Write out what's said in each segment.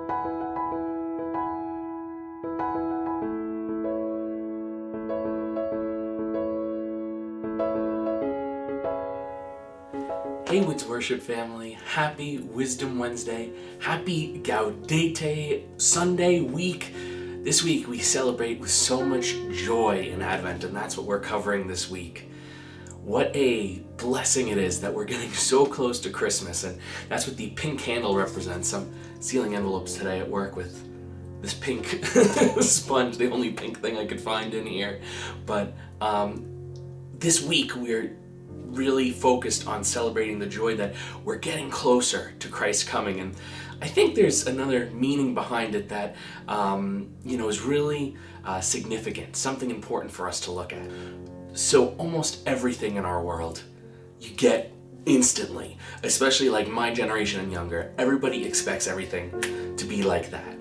Hey Woods Worship family, happy Wisdom Wednesday, happy Gaudete Sunday week. This week we celebrate with so much joy in Advent, and that's what we're covering this week. What a blessing it is that we're getting so close to Christmas, and that's what the pink candle represents. I'm sealing envelopes today at work with this pink sponge, the only pink thing I could find in here. But this week we're really focused on celebrating the joy that we're getting closer to Christ's coming. And I think there's another meaning behind it that is really significant, something important for us to look at. So almost everything in our world you get instantly, especially like my generation and younger. Everybody expects everything to be like that,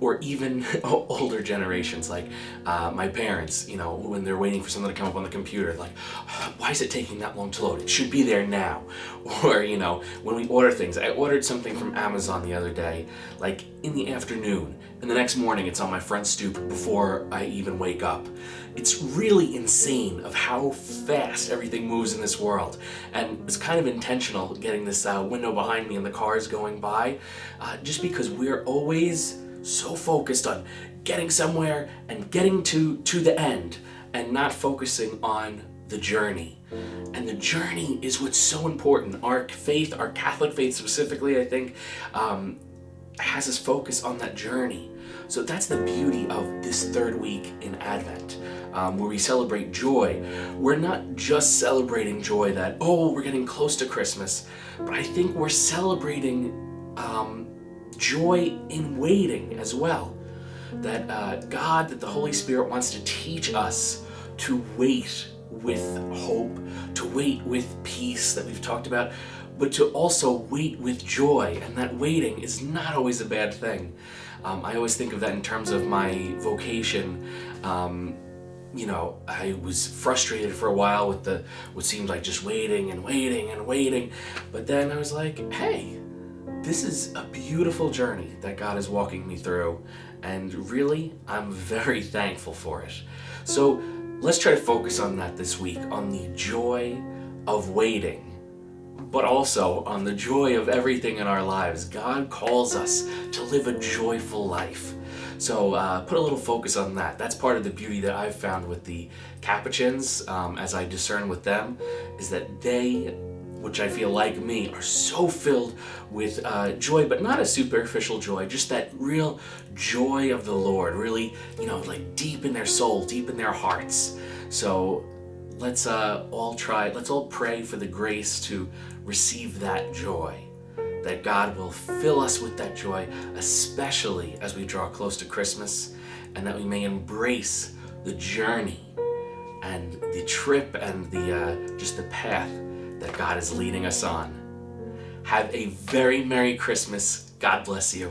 or even older generations like my parents, when they're waiting for something to come up on the computer, like, why is it taking that long to load? It should be there now. Or, when we order things, I ordered something from Amazon the other day, like in the afternoon, and the next morning it's on my front stoop before I even wake up. It's really insane of how fast everything moves in this world. And it's kind of intentional getting this window behind me and the cars going by, just because we're always so focused on getting somewhere and getting to the end and not focusing on the journey. And the journey is what's so important. Our faith, our Catholic faith specifically, I think, has us focus on that journey. So that's the beauty of this third week in Advent, where we celebrate joy. We're not just celebrating joy that, we're getting close to Christmas, but I think we're celebrating joy in waiting as well. That that the Holy Spirit wants to teach us to wait with hope, to wait with peace that we've talked about, but to also wait with joy. And that waiting is not always a bad thing. I always think of that in terms of my vocation. I was frustrated for a while with what seemed like just waiting and waiting and waiting. But then I was like, hey, this is a beautiful journey that God is walking me through. And really, I'm very thankful for it. So let's try to focus on that this week, on the joy of waiting, but also on the joy of everything in our lives. God calls us to live a joyful life. So put a little focus on that. That's part of the beauty that I've found with the Capuchins, as I discern with them, is that they, which I feel like me, are so filled with joy, but not a superficial joy, just that real joy of the Lord, really, like deep in their soul, deep in their hearts. So let's all pray for the grace to receive that joy, that God will fill us with that joy, especially as we draw close to Christmas, and that we may embrace the journey and the trip and the path that God is leading us on. Have a very Merry Christmas. God bless you.